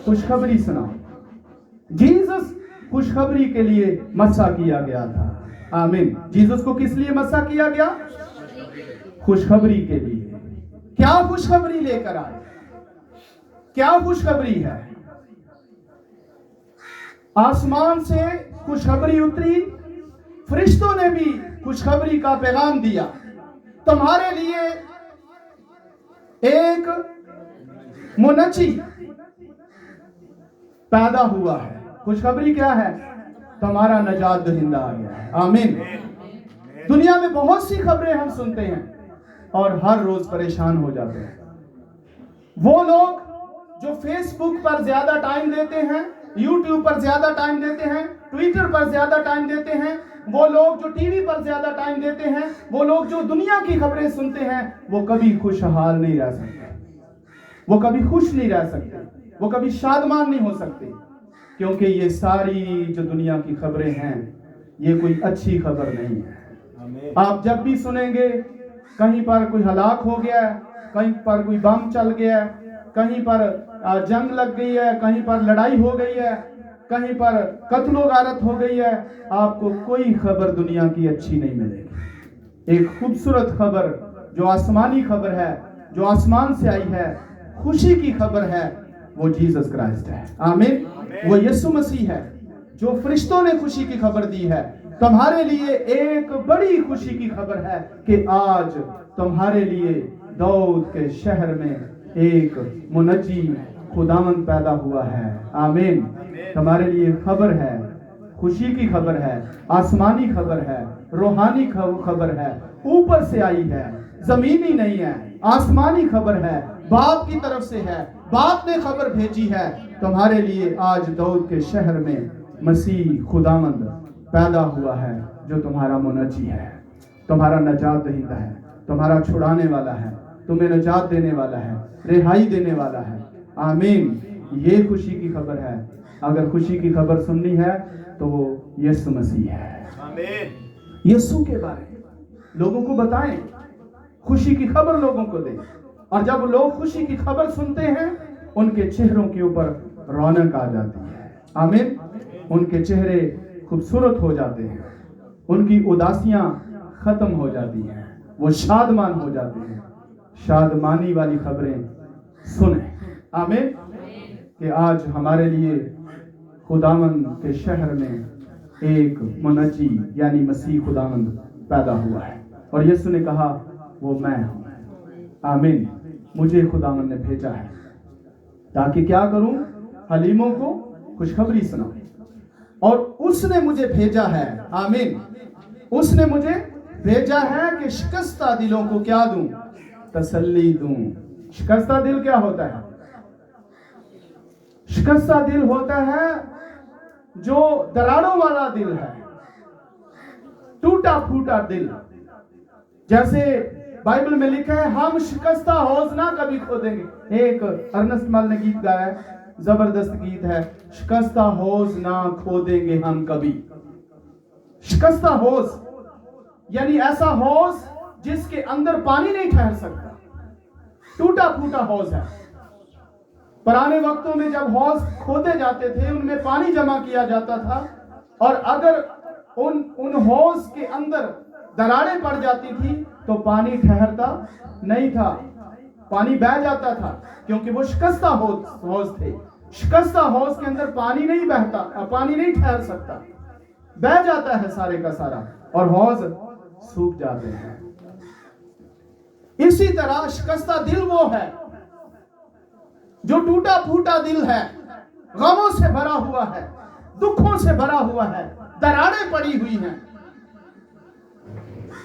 खुशखबरी सुनाओ। जीसस खुशखबरी के लिए मसा किया गया था। आमीन। जीसस को किस लिए मसा किया गया? खुशखबरी के लिए। क्या खुशखबरी लेकर आए? क्या खुशखबरी है? आसमान से खुशखबरी उतरी, फरिश्तों ने भी खुशखबरी का पैगाम दिया। तुम्हारे लिए एक मुनज्जी पैदा हुआ है। खुशखबरी क्या है? तुम्हारा नजात दहिंदा आ गया है। आमीन। दुनिया में बहुत सी खबरें हम सुनते हैं और हर रोज परेशान हो जाते हैं। वो लोग जो फेसबुक पर ज्यादा टाइम देते हैं, यूट्यूब पर ज्यादा टाइम देते हैं, ट्विटर पर ज्यादा टाइम देते हैं, वो लोग जो टीवी पर ज्यादा टाइम देते हैं, वो लोग जो दुनिया की खबरें सुनते हैं, वो कभी खुशहाल नहीं रह सकते, वो कभी खुश नहीं रह सकते, वो कभी शादमान नहीं हो सकते, क्योंकि ये सारी जो दुनिया की खबरें हैं ये कोई अच्छी खबर नहीं है। आप जब भी सुनेंगे कहीं पर कोई हलाक हो गया है, कहीं पर कोई बम चल गया है, कहीं पर जंग लग गई है, कहीं पर लड़ाई हो गई है, कहीं पर कत्लो गारत हो गई है, आपको कोई खबर दुनिया की अच्छी नहीं मिलेगी। एक खूबसूरत खबर जो आसमानी खबर है, जो आसमान से आई है, खुशी की खबर है, वो जीसस क्राइस्ट है। आमीन। वो यीशु मसीह है जो फरिश्तों ने खुशी की खबर दी है। तुम्हारे लिए एक बड़ी खुशी की खबर है कि आज तुम्हारे लिए दाऊद के शहर में एक मुनज्जी खुदावंद पैदा हुआ है। आमीन। तुम्हारे लिए खबर है, खुशी की खबर है, आसमानी खबर है, रूहानी खबर है, ऊपर से आई है, जमीनी नहीं है, आसमानी खबर है, बाप की तरफ से है, बाप ने खबर भेजी है। तुम्हारे लिए आज दाऊद के शहर में मसीह खुदावंद पैदा हुआ है जो तुम्हारा मुनज्जी है, तुम्हारा नजात दहिंदा है, तुम्हारा छुड़ाने वाला है, तुम्हें नजात देने वाला है, रिहाई देने वाला है। आमीन। ये खुशी की खबर है। अगर खुशी की खबर सुननी है तो वो यीशु मसीह है। आमीन। यीशु के बारे में लोगों को बताएं, खुशी की खबर लोगों को दें, और जब लोग खुशी की खबर सुनते हैं उनके चेहरों के ऊपर रौनक आ जाती है। आमीन। उनके चेहरे खूबसूरत हो जाते हैं, उनकी उदासियां खत्म हो जाती हैं, वो शादमान हो जाते हैं। शादमानी वाली खबरें सुने। आमीन। कि आज हमारे लिए खुदावंद के शहर में एक मुनज्जी यानी मसीह खुदावंद पैदा हुआ है, और यीशु ने कहा वो मैं हूं। आमीन। मुझे खुदावंद ने भेजा है ताकि क्या करूं? हलीमों को खुशखबरी सुनाऊं, और उसने मुझे भेजा है। आमीन। उसने मुझे भेजा है कि शिकस्ता दिलों को क्या दूं? तसल्ली दूं। शिकस्ता दिल क्या होता है? शिकस्ता दिल होता है जो दरारों वाला दिल है, टूटा फूटा दिल। जैसे बाइबल में लिखा है, हम शिकस्ता हौज ना कभी खोदेंगे। एक अर्नेस्ट मल ने गीत गाया है, जबरदस्त गीत है, शिकस्ता हौज ना खोदेंगे हम कभी। शिकस्ता हौज यानी ऐसा हौज जिसके अंदर पानी नहीं ठहर सकता, टूटा फूटा हौज है। पुराने वक्तों में जब हौज खोदे जाते थे उनमें पानी जमा किया जाता था, और अगर उन हौज के अंदर दरारें पड़ जाती थी तो पानी ठहरता नहीं था, पानी बह जाता था, क्योंकि वो शिकस्ता हौज थे। शिकस्ता हौज के अंदर पानी नहीं बहता, पानी नहीं ठहर सकता, बह जाता है सारे का सारा, और हौज सूख जाते हैं। इसी तरह शिकस्ता दिल वो है जो टूटा फूटा दिल है, गमों से भरा हुआ है, दुखों से भरा हुआ है, दरारें पड़ी हुई हैं,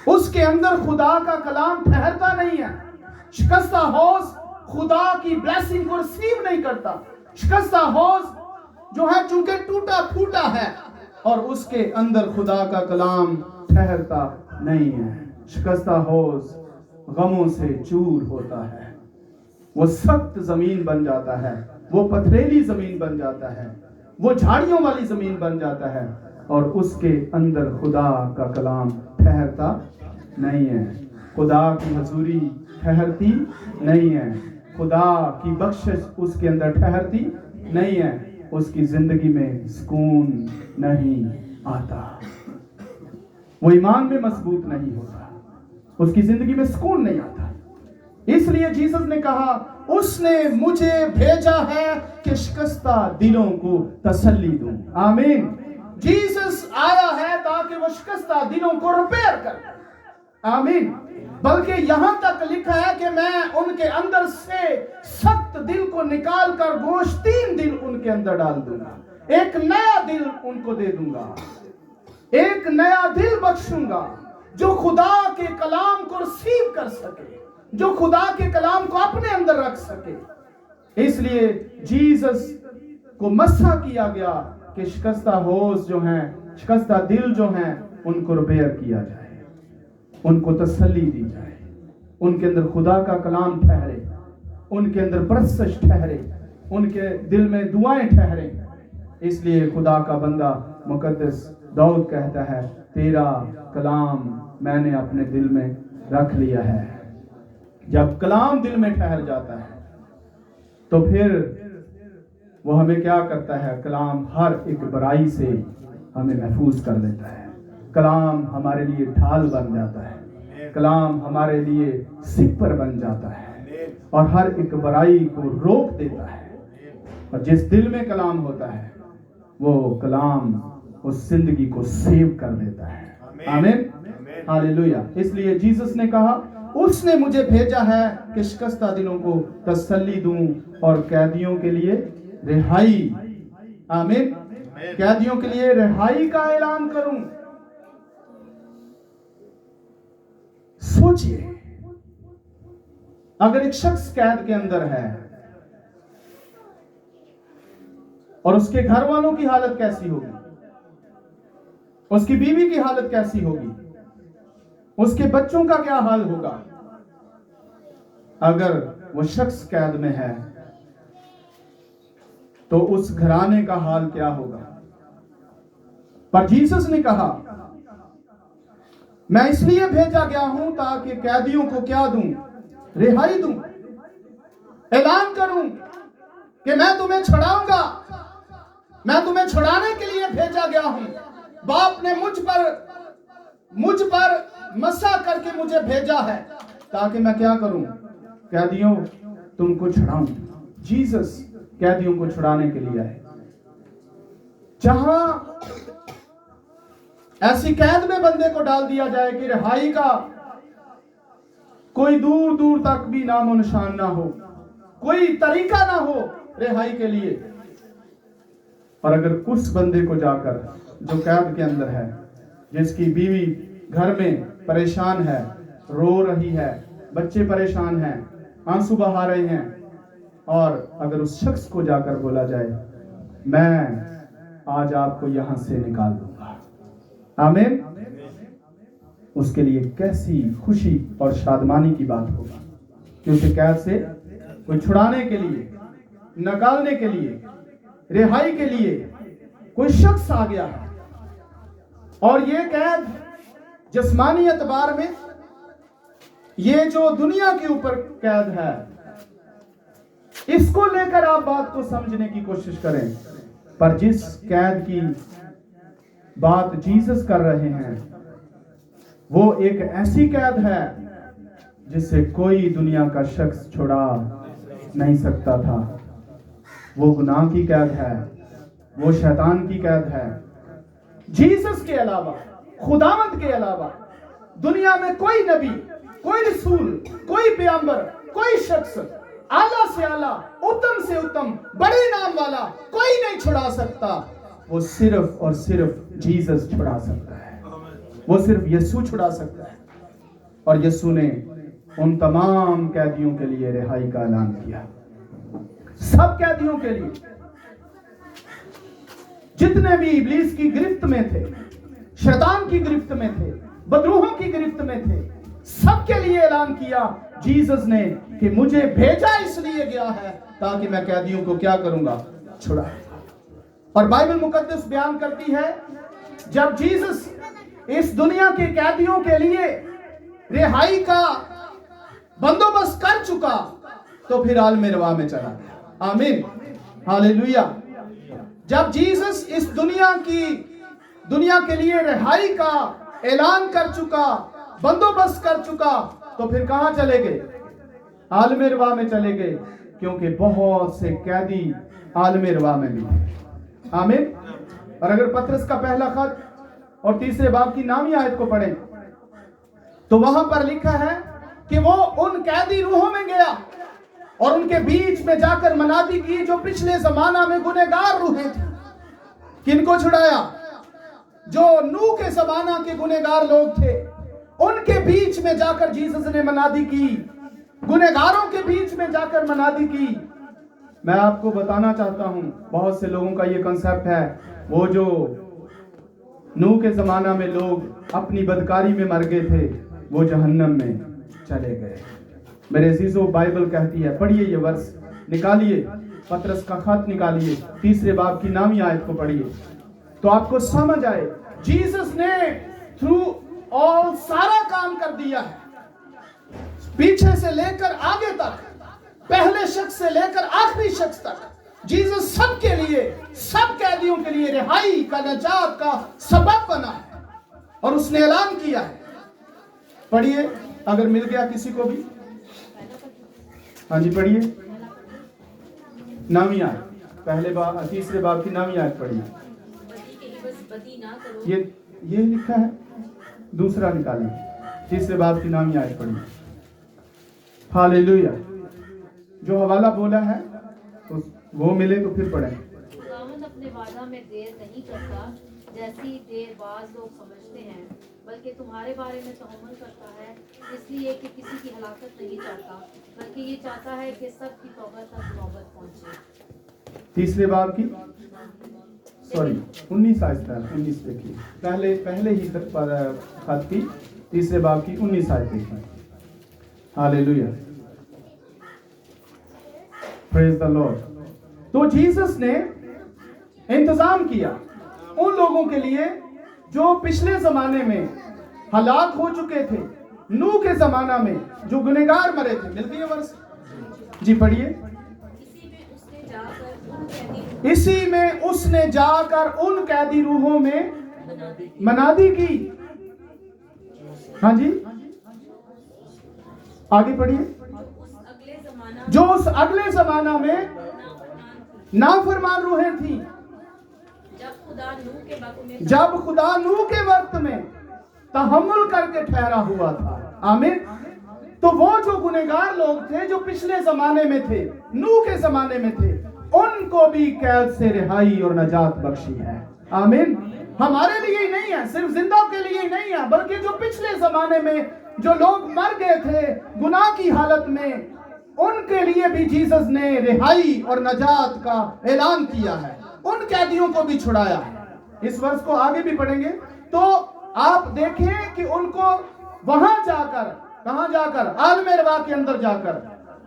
उसके अंदर खुदा का कलाम ठहरता नहीं है। शिकस्ता हौज खुदा की ब्लेसिंग को रिसीव नहीं करता। शिकस्ता हौज जो है चूंकि टूटा फूटा है, और उसके अंदर खुदा का कलाम ठहरता नहीं है। शिकस्ता हौज गमों से चूर होता है, वो सख्त जमीन बन जाता है, वो पथरीली जमीन बन जाता है, वो झाड़ियों वाली जमीन बन जाता है, और उसके अंदर खुदा का कलाम ठहरता नहीं है। खुदा की हजूरी ठहरती नहीं है, खुदा की बख्शिश उसके अंदर ठहरती नहीं है, उसकी जिंदगी में सुकून नहीं आता, वो ईमान में मजबूत नहीं होता, उसकी जिंदगी में सुकून नहीं आता। इसलिए जीसस ने कहा, उसने मुझे भेजा है कि शिकस्ता दिलों को तसल्ली दूं। आमीन। जीसस आया है ताकि वो शिकस्ता दिलों को रिपेयर करे। आमीन। बल्कि यहां तक लिखा है कि मैं उनके अंदर से सख्त दिल को निकाल कर गोश्तीन दिल उनके अंदर डाल दूंगा, एक नया दिल उनको दे दूंगा, एक नया दिल बख्शूंगा जो खुदा के कलाम को रिसीव कर सके, जो खुदा के कलाम को अपने अंदर रख सके। इसलिए जीसस को मस्सा किया गया कि शिकस्ता होश जो हैं, शिकस्ता दिल जो हैं, उनको रिपेयर किया जाए, उनको तसल्ली दी जाए, उनके अंदर खुदा का कलाम ठहरे, उनके अंदर परस्तश ठहरे, उनके दिल में दुआएं ठहरे। इसलिए खुदा का बंदा मुकद्दस दाऊद कहता है, तेरा कलाम मैंने अपने दिल में रख लिया है। जब कलाम दिल में ठहर जाता है तो फिर वो हमें क्या करता है, कलाम हर एक बुराई से हमें महफूज कर लेता है। कलाम हमारे लिए ढाल बन जाता है, कलाम हमारे लिए सिपर बन जाता है और हर एक बुराई को रोक देता है। और जिस दिल में कलाम होता है वो कलाम उस जिंदगी को सेव कर देता है। आमीन, हालेलुया। इसलिए जीसस ने कहा, उसने मुझे भेजा है कि शिकस्ता दिलों को तसल्ली दूं और कैदियों के लिए रिहाई, आमीन, कैदियों के लिए रिहाई का ऐलान करूं। सोचिए, अगर एक शख्स कैद के अंदर है और उसके घर वालों की हालत कैसी होगी, उसकी बीवी की हालत कैसी होगी, उसके बच्चों का क्या हाल होगा। अगर वो शख्स कैद में है तो उस घराने का हाल क्या होगा। पर जीसस ने कहा, मैं इसलिए भेजा गया हूं ताकि कैदियों को क्या दूं, रिहाई दूं, ऐलान करूं कि मैं तुम्हें छुड़ाऊंगा, मैं तुम्हें छुड़ाने के लिए भेजा गया हूं। बाप ने मुझ पर मसा करके मुझे भेजा है ताकि मैं क्या करूं, कैदियों तुमको छुड़ाऊं। जीसस कैदियों को छुड़ाने के लिए आए। जहां ऐसी कैद में बंदे को डाल दिया जाए कि रिहाई का कोई दूर दूर तक भी नामो निशान ना हो, कोई तरीका ना हो रिहाई के लिए। और अगर उस बंदे को जाकर, जो कैद के अंदर है, जिसकी बीवी घर में परेशान है, रो रही है, बच्चे परेशान हैं, आंसू बहा रहे हैं, और अगर उस शख्स को जाकर बोला जाए, मैं आज आपको यहां से निकाल दूंगा, आमीन, उसके लिए कैसी खुशी और शादमानी की बात होगा कि उसे कैद से कोई छुड़ाने के लिए, निकालने के लिए, रिहाई के लिए कोई शख्स आ गया है। और ये कैद जिस्मानी एतबार में, ये जो दुनिया के ऊपर कैद है, इसको लेकर आप बात को समझने की कोशिश करें। पर जिस कैद की बात जीसस कर रहे हैं वो एक ऐसी कैद है जिससे कोई दुनिया का शख्स छुड़ा नहीं सकता था। वो गुनाह की कैद है, वो शैतान की कैद है। जीसस के अलावा, खुदावंद के अलावा दुनिया में कोई नबी, कोई रसूल, कोई पैगंबर, कोई शख्स, आला से आला, उत्तम से उत्तम, बड़े नाम वाला कोई नहीं छुड़ा सकता। वो सिर्फ और सिर्फ जीसस छुड़ा सकता है, वो सिर्फ यीशु छुड़ा सकता है। और यीशु ने उन तमाम कैदियों के लिए रिहाई का ऐलान किया, सब कैदियों के लिए, जितने भी इब्लीस की गिरफ्त में थे, शैतान की गिरफ्त में थे, बदरूहों की गिरफ्त में थे, सबके लिए ऐलान किया जीसस ने कि मुझे भेजा इसलिए गया है ताकि मैं कैदियों को क्या करूंगा, छुड़ाऊंगा। और बाइबल मुकद्दस बयान करती है, जब जीसस इस दुनिया के कैदियों के लिए रिहाई का बंदोबस्त कर चुका तो फिर आलम रवा में चला गया। आमीन, हालेलुया। जब जीसस इस दुनिया के लिए रिहाई का ऐलान कर चुका, बंदोबस्त कर चुका, तो फिर कहां चले गए? आलम रवा में चले गए, क्योंकि बहुत से कैदी आलम रवा में भी थे। आमीन। और अगर पतरस का पहला खत और 3 बाब की 9वीं आयत को पढ़ें तो वहां पर लिखा है कि वो उन कैदी रूहों में गया और उनके बीच में जाकर मनादी की जो पिछले जमाना में गुनहगार रूहें थी। किनको छुड़ाया? जो नूह के जमाना के गुनहगार लोग थे, उनके बीच में जाकर जीसस ने मनादी की, गुनहगारों के बीच में जाकर मनादी की। मैं आपको बताना चाहता हूं, बहुत से लोगों का ये कंसेप्ट है, वो जो नूह के जमाना में लोग अपनी बदकारी में मर गए थे, वो जहन्नम में चले गए। मेरे अजीजों, बाइबल कहती है, पढ़िए ये वर्ष, निकालिए पतरस का खत, निकालिए 3 बाब की 9वीं आयत को पढ़िए तो आपको समझ आए। जीसस ने थ्रू ऑल सारा काम कर दिया है, पीछे से लेकर आगे तक, पहले शख्स से लेकर आखिरी शख्स तक। जीसस सबके लिए, सब कैदियों के लिए रिहाई का, नजात का सबब बना है और उसने ऐलान किया है। पढ़िए अगर मिल गया किसी को भी। हाँ जी पढ़िए 9वीं आयत, 3 बाब की 9वीं आयत पढ़िए। ये लिखा है, दूसरा निकालिए 3 बाब की 9वीं आयत पढ़िए। हालेलुया। जो हवाला बोला है तो वो मिले तो फिर पढ़ें। खुदावंद अपने वादा में देर नहीं करता, जैसी देर बाज लोग समझते हैं, बल्कि तुम्हारे बारे में तहम्मुल करता है, इसलिए कि किसी की हलाकत नहीं चाहता, बल्कि ये चाहता है कि सब की तौबा तक नौबत पहुंचे। 3 बाब की 19 आयत है, 19 देखिए, पहले ही खत की 3 बाब की 19 आयत देखिए। Hallelujah, praise the Lord. तो जीसस ने इंतजाम किया उन लोगों के लिए जो पिछले जमाने में हलाक हो चुके थे, नूह के जमाना में जो गुनहगार मरे थे। मिल गई वर्ष जी, पढ़िए। इसी में उसने जाकर उन कैदी रूहों में मनादी की। हाँ जी आगे पढ़िए। जो उस अगले जमाना में नाफरमान रूहें थी, जब खुदा नूह के वक्त में तहम्मुल करके ठहरा हुआ था। आमीन। तो वो जो गुनहगार लोग थे, जो पिछले जमाने में थे, नूह के जमाने में थे, उनको भी कैद से रिहाई और नजात बख्शी है। आमीन। हमारे लिए ही नहीं है, सिर्फ जिंदा के लिए ही नहीं है, बल्कि जो पिछले जमाने में जो लोग मर गए थे गुनाह की हालत में, उनके लिए भी जीसस ने रिहाई और नजात का ऐलान किया है, उन कैदियों को भी छुड़ाया है। इस वर्ष को आगे भी पढ़ेंगे तो आप देखें कि उनको वहां जाकर, कहां जाकर, आलम रवा के अंदर जाकर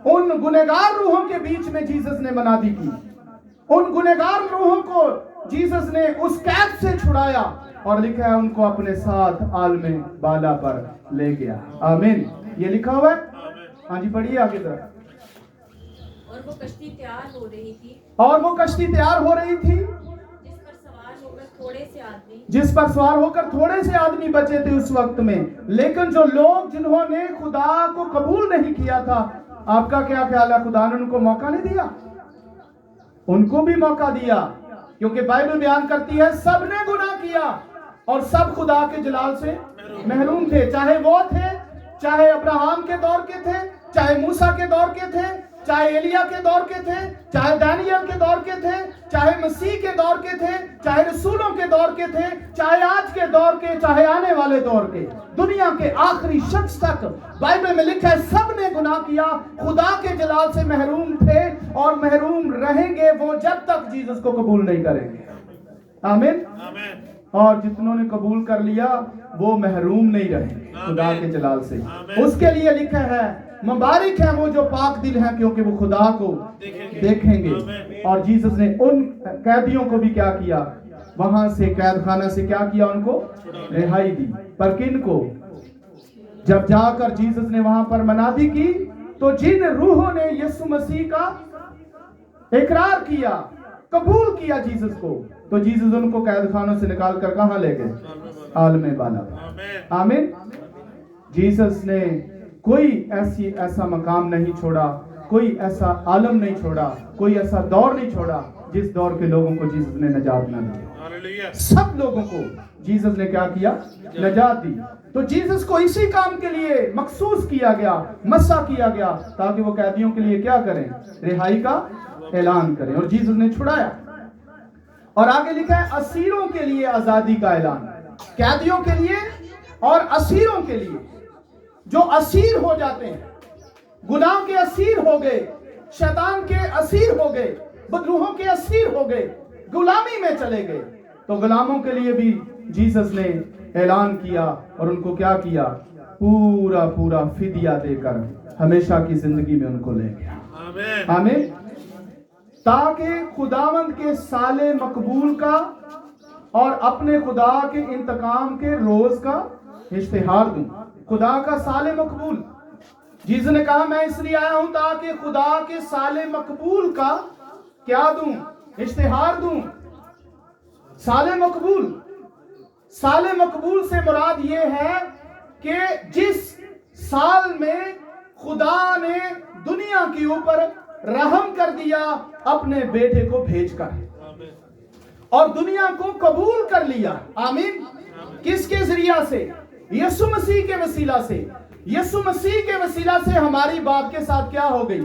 उन गुनहगार रूहों के बीच में जीसस ने मनादी की। उन गुनहगार रूहों को जीसस ने उस कैद से छुड़ाया और लिखा है उनको अपने साथ आलम बाला पर ले गया। आमीन। ये लिखा हुआ है। हाँ जी पढ़िए आगे तरफ। और वो कश्ती तैयार हो रही थी, जिस पर सवार होकर थोड़े से आदमी बचे थे उस वक्त में। लेकिन जो लोग जिन्होंने खुदा को कबूल नहीं किया था, आपका क्या ख्याल है, खुदा ने उनको मौका नहीं दिया? उनको भी मौका दिया, क्योंकि बाइबल बयान करती है सबने गुनाह किया और सब खुदा के जलाल से महरूम थे। चाहे वो थे, चाहे अब्राहम के दौर के थे, चाहे मूसा के दौर के थे, चाहे एलिया के दौर के थे, चाहे दानियल के दौर के थे, चाहे मसीह के दौर के थे, चाहे रसूलों के दौर के थे, चाहे आज के दौर के, चाहे आने वाले दौर के, दुनिया के आखिरी शख्स तक बाइबल में लिखा है सब ने गुनाह किया, खुदा के जलाल से महरूम थे और महरूम रहेंगे वो जब तक जीसस को कबूल नहीं करेंगे। आमीन। और जितनों ने कबूल कर लिया वो महरूम नहीं रहेंगे खुदा के जलाल से। उसके लिए लिखा है मुबारक है वो जो पाक दिल हैं, क्योंकि वो खुदा को देखेंगे। और जीसस ने उन कैदियों को भी क्या किया, वहां से कैद खाना से क्या किया, उनको रिहाई दी। पर किन को? जब जाकर जीसस ने वहां पर मनादी की तो जिन रूहों ने यीशु मसीह का इकरार किया, कबूल किया जीसस को, तो जीसस उनको कैद खानों से निकाल कर कहां ले गए? आलम बाला। आमीन। जीसस ने कोई ऐसा मकाम नहीं छोड़ा, कोई ऐसा आलम नहीं छोड़ा, कोई ऐसा दौर नहीं छोड़ा जिस दौर के लोगों को जीसस ने नजात ना दी। सब लोगों को जीसस ने क्या किया? नजात दी। तो जीसस को इसी काम के लिए मखसूस किया गया, मसा किया गया, ताकि वो कैदियों के लिए क्या करें? रिहाई का ऐलान करें। और जीसस ने छुड़ाया। और आगे लिखा है असीरों के लिए आजादी का ऐलान, कैदियों के लिए और असीरों के लिए। जो असीर हो जाते हैं, गुनाह के असीर हो गए, शैतान के असीर हो गए, बदरूहों के असीर हो गए, गुलामी में चले गए, तो गुलामों के लिए भी जीसस ने ऐलान किया और उनको क्या किया? पूरा पूरा फिदिया देकर हमेशा की जिंदगी में उनको ले गया। आमीन। ताकि खुदावंद के साले मकबूल का और अपने खुदा के इंतकाम के रोज का इश्तिहार दूं। खुदा का साले मकबूल, जीसस ने कहा मैं इसलिए आया हूं ताकि खुदा के साले मकबूल का क्या दूं? इश्तिहार दूं। साले मकबूल, साले मकबूल से मुराद ये है कि जिस साल में खुदा ने दुनिया के ऊपर रहम कर दिया अपने बेटे को भेजकर, और दुनिया को कबूल कर लिया। आमीन। किसके जरिया से? यीशु मसीह के वसीला से। यीशु मसीह के वसीला से हमारी बाप के साथ क्या हो गई?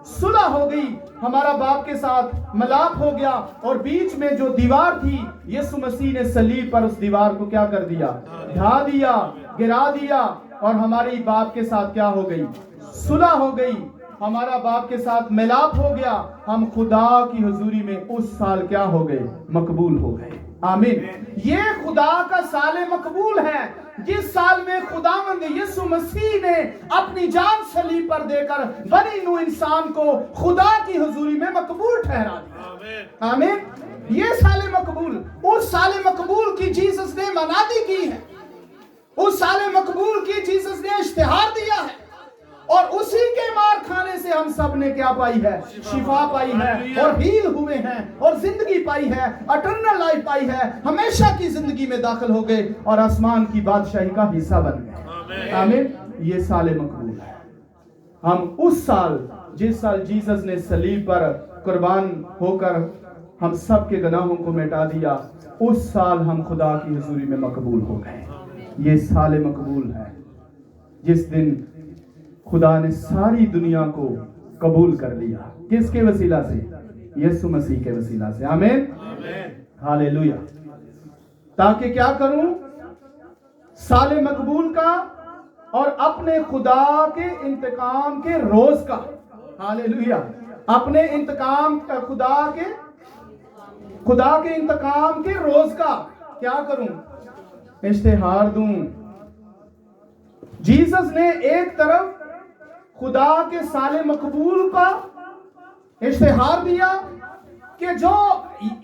सुलह हो गई। हमारा बाप के साथ मिलाप हो गया, और बीच में जो दीवार थी यीशु मसीह ने सलीब पर उस दीवार को क्या कर दिया? ढा दिया, गिरा दिया, और हमारी बाप के साथ क्या हो गई? सुलह हो गई। हमारा बाप के साथ मिलाप हो गया। हम खुदा की हुजूरी में उस साल क्या हो गए? मकबूल हो गए। आमीन। ये खुदा का साले मकबूल है, जिस साल में खुदावंद यीशु मसीह ने अपनी जान सलीब पर देकर बनी नूह इंसान को खुदा की हुजूरी में मकबूल ठहरा दिया। आमीन। ये साले मकबूल, उस साले मकबूल की जीसस ने मनादी की है, उस साले मकबूल की जीसस ने इश्तिहार दिया है, और उसी के मार खाने से हम सब ने क्या पाई है? शिफा पाई है, और हील हुए हैं, और जिंदगी पाई है, अटर्नल लाइफ पाई है, हमेशा की जिंदगी में दाखिल हो गए और आसमान की बादशाही का हिस्सा बन गए। आमीन। ये साले मकबूल है। हम उस साल, जिस साल जीसस ने सलीब पर कुर्बान होकर हम सब के गुनाहों को मिटा दिया, उस साल हम खुदा की हुजूरी में मकबूल हो गए। ये साले मकबूल है, जिस दिन खुदा ने सारी दुनिया को कबूल कर लिया। किसके वसीला से? यीशु मसीह के वसीला से। आमीन। हालेलुया। ताकि क्या करूं? साले मकबूल का और अपने खुदा के इंतकाम के रोज का। हालेलुया। अपने इंतकाम का, खुदा के इंतकाम के रोज का क्या करूं? इश्तिहार दूं। जीसस ने एक तरफ खुदा के साले मकबूल का इश्तिहार दिया कि जो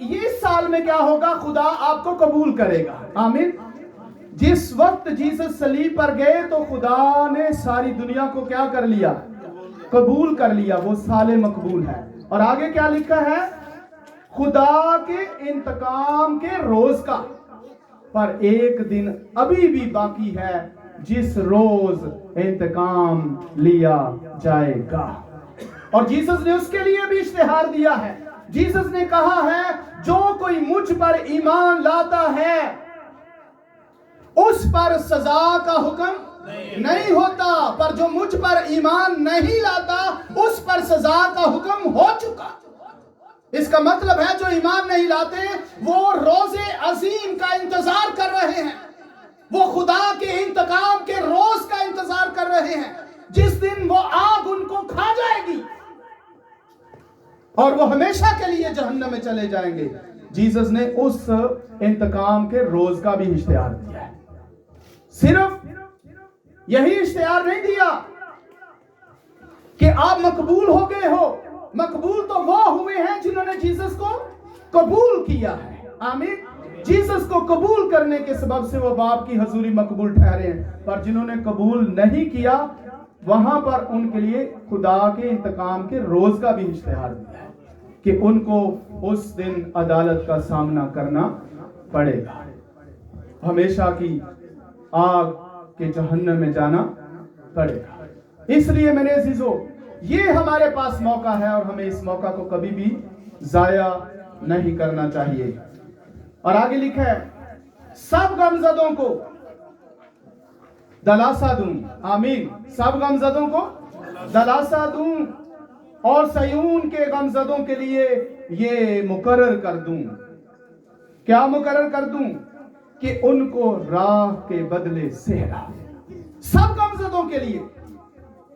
ये साल में क्या होगा? खुदा आपको कबूल करेगा। आमीन। जिस वक्त जीसस सलीब पर गए तो खुदा ने सारी दुनिया को क्या कर लिया? कबूल कर लिया। वो साले मकबूल है। और आगे क्या लिखा है? खुदा के इंतकाम के रोज का। पर एक दिन अभी भी बाकी है जिस रोज इंतकाम लिया जाएगा, और जीसस ने उसके लिए भी इश्तिहार दिया है। जीसस ने कहा है जो कोई मुझ पर ईमान लाता है उस पर सजा का हुक्म नहीं होता, पर जो मुझ पर ईमान नहीं लाता उस पर सजा का हुक्म हो चुका। इसका मतलब है जो ईमान नहीं लाते वो रोजे अजीम का इंतजार कर रहे हैं, वो खुदा के इंतकाम के रोज का इंतजार कर रहे हैं, जिस दिन वो आग उनको खा जाएगी और वो हमेशा के लिए जहन्नम में चले जाएंगे। जीसस ने उस इंतकाम के रोज का भी इश्तिहार दिया है। सिर्फ यही इश्तिहार नहीं दिया कि आप मकबूल हो गए हो। मकबूल तो वो हुए हैं जिन्होंने जीसस को कबूल किया है। आमीन। जीसस को कबूल करने के सबब से वो बाप की हजूरी मकबूल ठहरे हैं, पर जिन्होंने कबूल नहीं किया वहां पर उनके लिए खुदा के इंतकाम के रोज का भी इश्तिहार दिया है। कि उनको उस दिन अदालत का सामना करना पड़ेगा, हमेशा की आग के जहन्नम में जाना पड़ेगा। इसलिए मेरे अजीजों, ये हमारे पास मौका है और हमें इस मौका को कभी भी जाया नहीं करना चाहिए। और आगे लिखा है, सब गमजदों को दलासा दूं, आमीन, सब गमजदों को दलासा दूं और सयून के गमजदों के लिए ये मुकर्रर कर दूं। क्या मुकर्रर कर दूं? कि उनको राह के बदले सेहरा। सब गमजदों के लिए,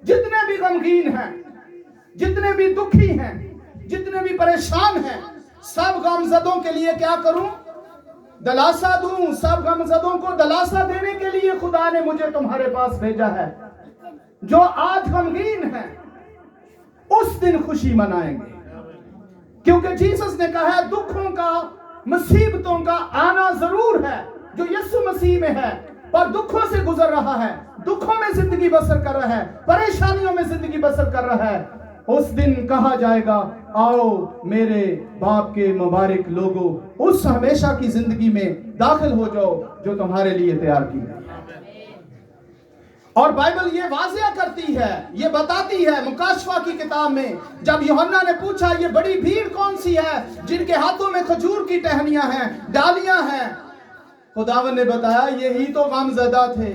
जितने भी गमगीन हैं, जितने भी दुखी हैं, जितने भी परेशान हैं, सब गमजदों के लिए क्या करूं? दलासा दूं। सब गमजदों को दलासा देने के लिए खुदा ने मुझे तुम्हारे पास भेजा है। जो आज गमगीन हैं उस दिन खुशी मनाएंगे, क्योंकि जीसस ने कहा है दुखों का, मुसीबतों का आना जरूर है। जो यीशु मसीह में है पर दुखों से गुजर रहा है, दुखों में जिंदगी बसर कर रहा है, परेशानियों में जिंदगी बसर कर रहा है, उस दिन कहा जाएगा, आओ मेरे बाप के मुबारक लोगों, उस हमेशा की जिंदगी में दाखिल हो जाओ जो तुम्हारे लिए तैयार की है। और बाइबल ये वाज़िया करती है, ये बताती है मुकाशवा की किताब में, जब यूहन्ना ने पूछा ये बड़ी भीड़ कौन सी है जिनके हाथों में खजूर की टहनियां हैं, डालियां हैं, खुदावन ने बताया यही तो गमज़दा थे,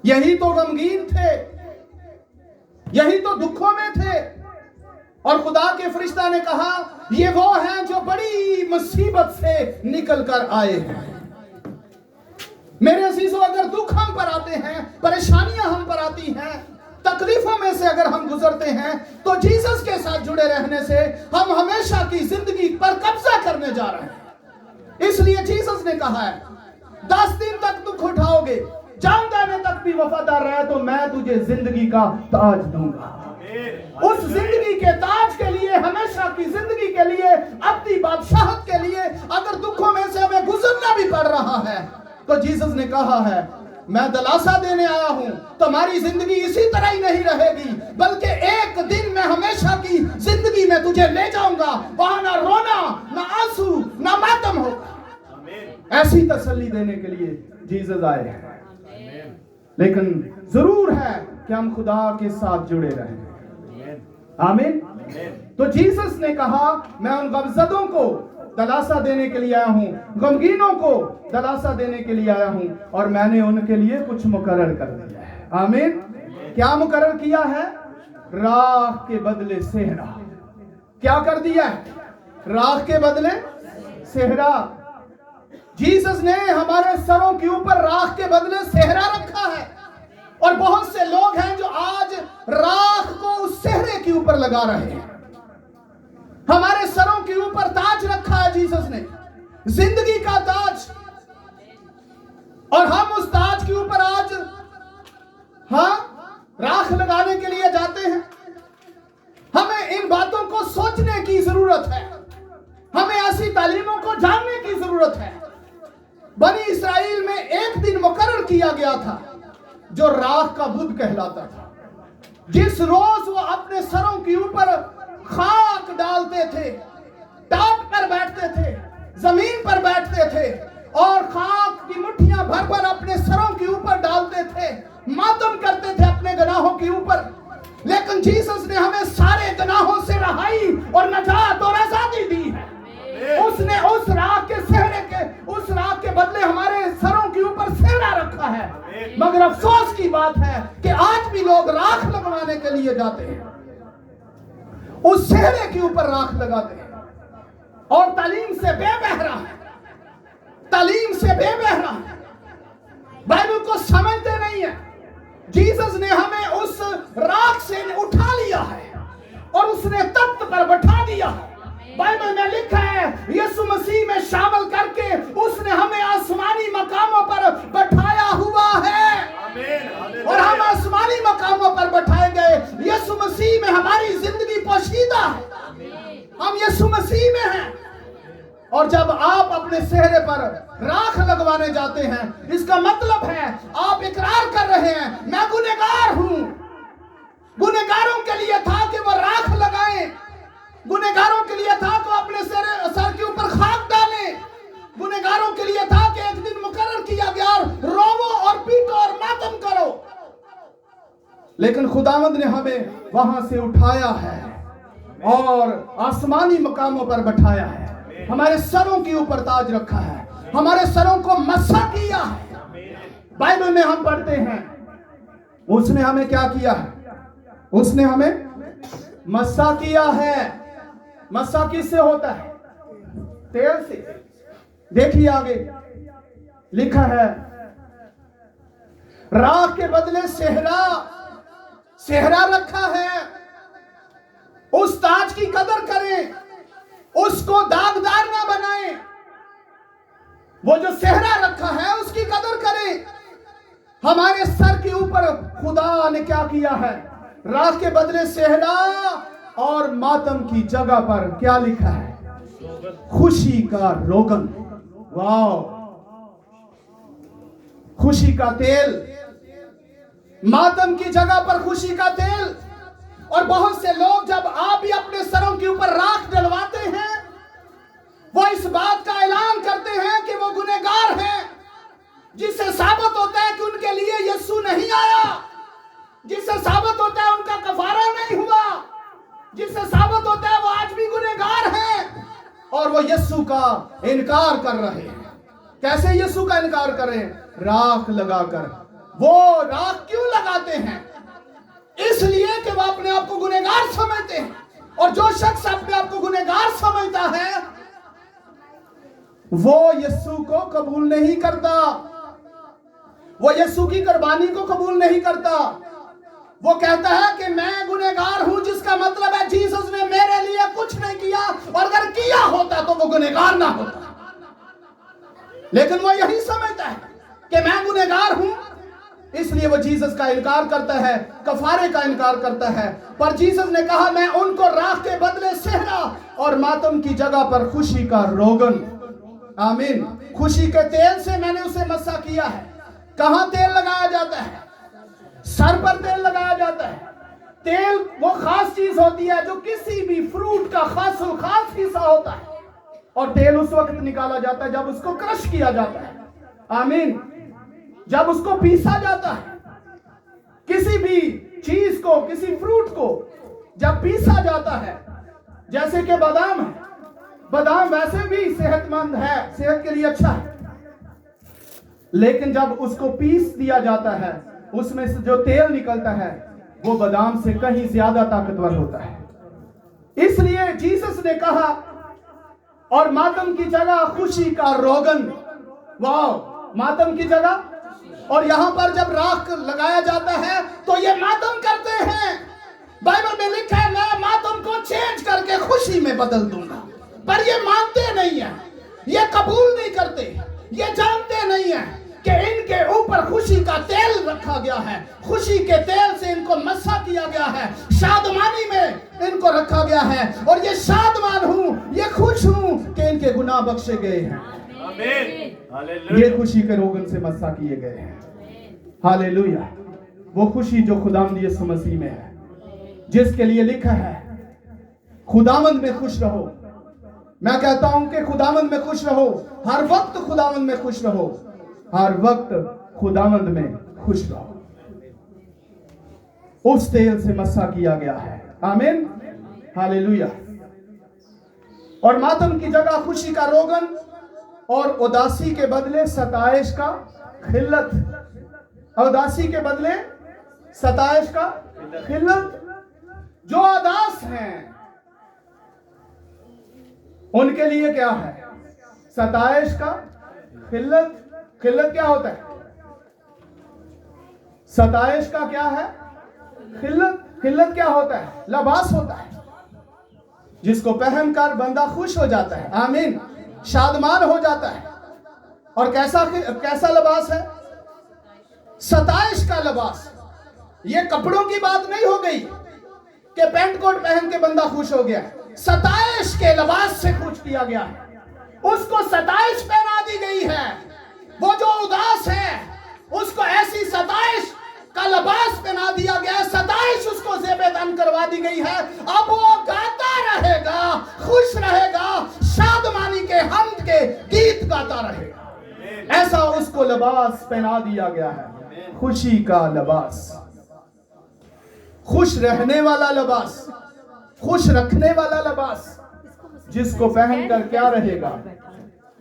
यही तो गमगीन थे, यही तो दुखों में थे। और खुदा के फरिश्ता ने कहा ये वो हैं जो बड़ी मुसीबत से निकल कर आए हैं। मेरे अजीजों, अगर दुख हम पर आते हैं, परेशानियां हम पर आती हैं, तकलीफों में से अगर हम गुजरते हैं, तो जीसस के साथ जुड़े रहने से हम हमेशा की जिंदगी पर कब्जा करने जा रहे हैं। इसलिए जीसस ने कहा है 10 दिन तक दुख उठाओगे, जान देने तक भी वफादार रहे तो मैं तुझे जिंदगी का ताज दूंगा। उस जिंदगी के ताज के लिए, हमेशा की जिंदगी के लिए, अपनी बादशाहत के लिए अगर दुखों में से हमें गुजरना भी पड़ रहा है, तो जीसस ने कहा है मैं दलासा देने आया हूं, तुम्हारी जिंदगी इसी तरह ही नहीं रहेगी, बल्कि एक दिन मैं हमेशा की जिंदगी में तुझे ले जाऊंगा, वहां ना रोना, ना आंसू, ना मातम होगा। ऐसी तसल्ली देने के लिए जीसस आए हैं। लेकिन जरूर है कि हम खुदा के साथ जुड़े रहें। आमीन। तो जीसस ने कहा मैं उन गमज़दों को दलासा देने के लिए आया हूं, गमगीनों को दलासा देने के लिए आया हूं, और मैंने उनके लिए कुछ मुकर्रर कर दिया है। आमीन। क्या मुकर्रर किया है? राह के बदले सेहरा। क्या कर दिया है? राह के बदले सेहरा। जीसस ने हमारे सरों के ऊपर राख के बदले सेहरा रखा है, और बहुत से लोग हैं जो आज राख को उस सेहरे के ऊपर लगा रहे हैं। हमारे सरों के ऊपर ताज रखा है जीसस ने, जिंदगी का ताज, और हम उस ताज के ऊपर आज राख लगाने के लिए जाते हैं। हमें इन बातों को सोचने की जरूरत है, हमें ऐसी तालीमों को जानने की जरूरत है। बनी इस्राएल में एक दिन मुकर्रर किया गया था जो राख का बुध कहलाता था। जिस रोज वो अपने सरों के ऊपर खाक डालते थे, टाट पर बैठते थे, जमीन पर बैठते थे और खाक की मुट्ठियां भर भर अपने सरों के ऊपर डालते थे, मातम करते थे अपने गुनाहों के ऊपर। लेकिन जीसस ने हमें सारे गुनाहों से रहाई और नजात और आजादी दी है। उसने उस राख के सेहरे के, उस राख के बदले हमारे सरों के ऊपर सेहरा रखा है। मगर अफसोस की बात है कि आज भी लोग राख लगवाने के लिए जाते हैं, उस सेहरे के ऊपर राख लगाते हैं, और तालीम से बेबहरा है, तालीम से बेबहरा है, बाइबल को समझते नहीं है। जीसस ने हमें उस राख से उठा लिया है और उसने तख्त पर बैठा दिया है। बाइबल में लिखा है यीशु मसीह में शामिल करके उसने हमें आसमानी मकामों पर बैठाया हुआ है, और हम आसमानी मकामों पर बैठाए गए। यीशु मसीह में हमारी जिंदगी पोशीदा है, हम यीशु मसीह में हैं। और जब आप अपने चेहरे पर राख लगवाने जाते हैं, इसका मतलब है आप इकरार कर रहे हैं मैं गुनहगार हूं। गुनहगारों के लिए था कि वो राख लगाएं, गुनहगारों के लिए था कि अपने सर के ऊपर खाक डालें, गुनहगारों के लिए था कि एक दिन मुकर्रर किया गया और रोवो और पीटो और मातम करो, लेकिन खुदावंद ने हमें वहां से उठाया है और आसमानी मकामों पर बैठाया है, हमारे सरों के ऊपर ताज रखा है, हमारे सरों को मस्सा किया है। बाइबल में हम पढ़ते हैं उसने हमें क्या किया है, उसने हमें मस्सा किया है। मस्सा किससे होता है? तेल से। देखिए आगे लिखा है, राख के बदले सेहरा, सेहरा रखा है। उस ताज की कदर करें, उसको दागदार ना बनाएं। वो जो सेहरा रखा है उसकी कदर करें। हमारे सर के ऊपर खुदा ने क्या किया है? राख के बदले सेहरा और मातम की जगह पर क्या लिखा है? खुशी का रोगन। वाह, खुशी का तेल, मातम की जगह पर खुशी का तेल। और बहुत से लोग जब आप भी अपने सरों के ऊपर राख डलवाते हैं, वो इस बात का ऐलान करते हैं कि वो गुनहगार हैं, जिससे साबित होता है कि उनके लिए यीशु नहीं आया, जिससे साबित होता है उनका कफारा नहीं हुआ, जिससे साबित होता है वो आज भी गुनहगार हैं और वो यीशु का इनकार कर रहे हैं। कैसे यीशु का इनकार कर रहे हैं? राख लगाकर। वो राख क्यों लगाते हैं? इसलिए कि वो अपने आप को गुनहगार समझते हैं, और जो शख्स अपने आप को गुनहगार समझता है वो यीशु को कबूल नहीं करता, वो यीशु की कुर्बानी को कबूल नहीं करता। वो कहता है कि मैं गुनहगार हूं, जिसका मतलब है जीसस ने मेरे लिए कुछ नहीं किया, और अगर किया होता तो वो गुनहगार ना होता। लेकिन वो यही समझता है कि मैं गुनहगार हूं, इसलिए वो जीसस का इनकार करता है, कफारे का इनकार करता है। पर जीसस ने कहा, मैं उनको राख के बदले सेहरा और मातम की जगह पर खुशी का रोगन, आमीन, खुशी के तेल से मैंने उसे मस्सा किया है। कहां तेल लगाया जाता है? सर पर तेल लगाया जाता है। तेल वो खास चीज होती है जो किसी भी फ्रूट का खास हिस्सा होता है, और तेल उस वक्त निकाला जाता है जब उसको क्रश किया जाता है, आमीन, जब उसको पीसा जाता है। किसी भी चीज को, किसी फ्रूट को जब पीसा जाता है, जैसे कि बादाम है, बादाम वैसे भी सेहतमंद है, सेहत के लिए अच्छा है, लेकिन जब उसको पीस दिया जाता है, उसमें से जो तेल निकलता है वो बादाम से कहीं ज्यादा ताकतवर होता है। इसलिए जीसस ने कहा, और मातम की जगह खुशी का रोगन। वाह, मातम की जगह। और यहां पर जब राख लगाया जाता है तो ये मातम करते हैं। बाइबल में लिखा है, मैं मातम को चेंज करके खुशी में बदल दूंगा, पर ये मानते नहीं है, ये कबूल नहीं करते, ये जानते नहीं है कि इनके ऊपर खुशी का तेल रखा गया है, खुशी के तेल से इनको मस्सा किया गया है, शादमानी में इनको रखा गया है, और ये शादमान हूं, ये खुश हूं कि इनके गुनाह बख्शे गए हैं। आमीन। ये खुशी के रोगन से मस्सा किए गए हैं। हालेलुया। वो खुशी जो खुदावंद यीशु मसीह में है, जिसके लिए लिखा है, खुदावंद में खुश रहो। मैं कहता हूं कि खुदावंद में खुश रहो, हर वक्त खुदावंद में खुश रहो, हर वक्त खुदावंद में खुश रहो। उस तेल से मस्सा किया गया है, आमीन, हालेलुया। और मातम की जगह खुशी का रोगन, और उदासी के बदले सताइश का खिल्लत। उदासी के बदले सताइश का खिल्लत। जो उदास हैं उनके लिए क्या है? सताइश का खिल्लत। खिल्लत क्या होता है? सताइश का क्या है? खिल्लत। खिल्लत क्या होता है? लिबास होता है, जिसको पहनकर बंदा खुश हो जाता है, आमीन, शादमान हो जाता है। और कैसा लिबास है? सताइश का लिबास। ये कपड़ों की बात नहीं हो गई कि पेंट कोट पहन के बंदा खुश हो गया, सताइश के लिबास से खुश किया गया है, उसको सताइश पहना दी गई है। वो जो उदास है उसको ऐसी सताइश का लिबास पहना दिया गया है, सताइश उसको ज़ेबेदान करवा दी गई है। अब वो गाता रहेगा, खुश रहेगा, शादमानी के हम्द के गीत गाता रहेगा। ऐसा उसको लिबास पहना दिया गया है, खुशी का लिबास, खुश रहने वाला लिबास, खुश रखने वाला लिबास, जिसको पहनकर क्या रहेगा,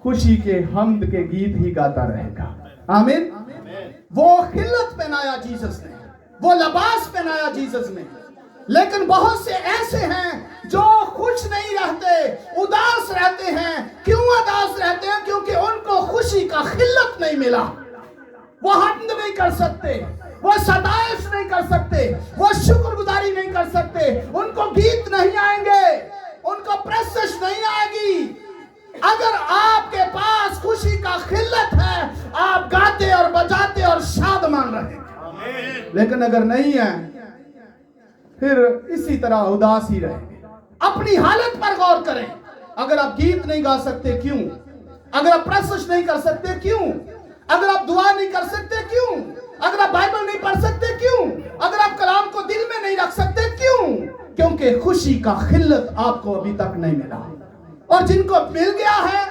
खुशी के हम्द के गीत ही गाता रहेगा। आमीन। वो खिल्लत पहनाया जीसस ने, वो लिबास पहनाया जीसस ने। लेकिन बहुत से ऐसे हैं जो खुश नहीं रहते, उदास रहते हैं। क्यों उदास रहते हैं? क्योंकि उनको खुशी का खिल्लत नहीं मिला। वो हम्द नहीं कर सकते, वो सताइश नहीं कर सकते, वो शुक्रगुजारी नहीं कर सकते, उनको गीत नहीं आएंगे, उनको प्रशंसा नहीं आएगी। अगर आपके पास खुशी का खिल्लत है, आप गाते और बजाते और शादमान रहेंगे। लेकिन अगर नहीं है, फिर इसी तरह उदास ही रहेंगे। अपनी हालत पर गौर करें। अगर आप गीत नहीं गा सकते, क्यों? अगर आप प्रशंसा नहीं कर सकते, क्यों? अगर आप दुआ नहीं कर सकते, क्यों? अगर आप बाइबल नहीं पढ़ सकते, क्यों? अगर आप कलाम को दिल में नहीं रख सकते, क्यों? क्योंकि खुशी का खिल्लत आपको अभी तक नहीं मिला। और जिनको मिल गया है,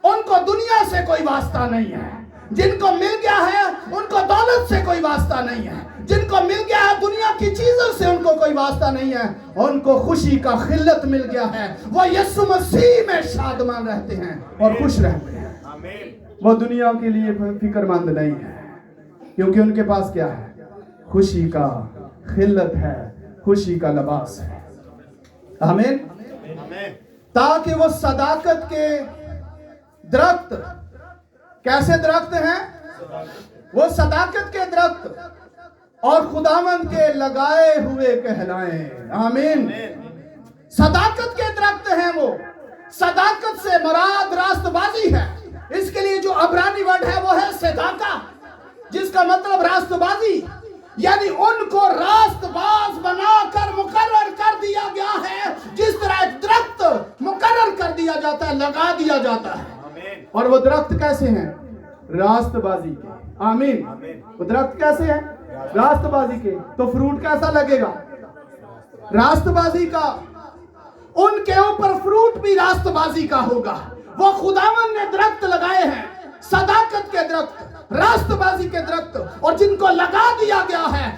उनको दुनिया से कोई वास्ता नहीं है। जिनको मिल गया है, उनको दौलत से कोई वास्ता नहीं है। जिनको मिल गया है, दुनिया की चीजों से उनको कोई वास्ता नहीं है। उनको खुशी का खिल्लत मिल गया है। वो यीशु मसीह में शादमान रहते हैं और खुश रहते हैं। वो दुनिया के लिए फिक्रमंद नहीं है, क्योंकि उनके पास क्या है? खुशी का खिल्लत है, खुशी का लिबास है। आमीन। ताकि वो सदाकत के दरख्त, कैसे दरख्त हैं? वो सदाकत के दरख्त और खुदावंद के लगाए हुए कहलाएं। आमीन। सदाकत के दरख्त हैं वो। सदाकत से मुराद रास्तबाजी है। इसके लिए जो अब्रानी वर्ड है वो है सदाका, जिसका मतलब रास्तबाजी। यानी उनको रास्तबाज बनाकर मुकर्रर कर दिया गया है। जिस तरह एक दरख्त मुकर्रर कर दिया जाता है, लगा दिया जाता है। और वो दरख्त कैसे हैं? रास्तबाजी के। आमीन। वो दरख्त कैसे हैं? रास्तबाजी के। तो फ्रूट कैसा लगेगा? रास्तबाजी का। उनके ऊपर फ्रूट भी रास्तबाजी का होगा। वो खुदावन ने दरख्त लगाए हैं, सदाकत के दरख्त, रास्तबाजी के दरख्त, और जिनको लगा दिया गया है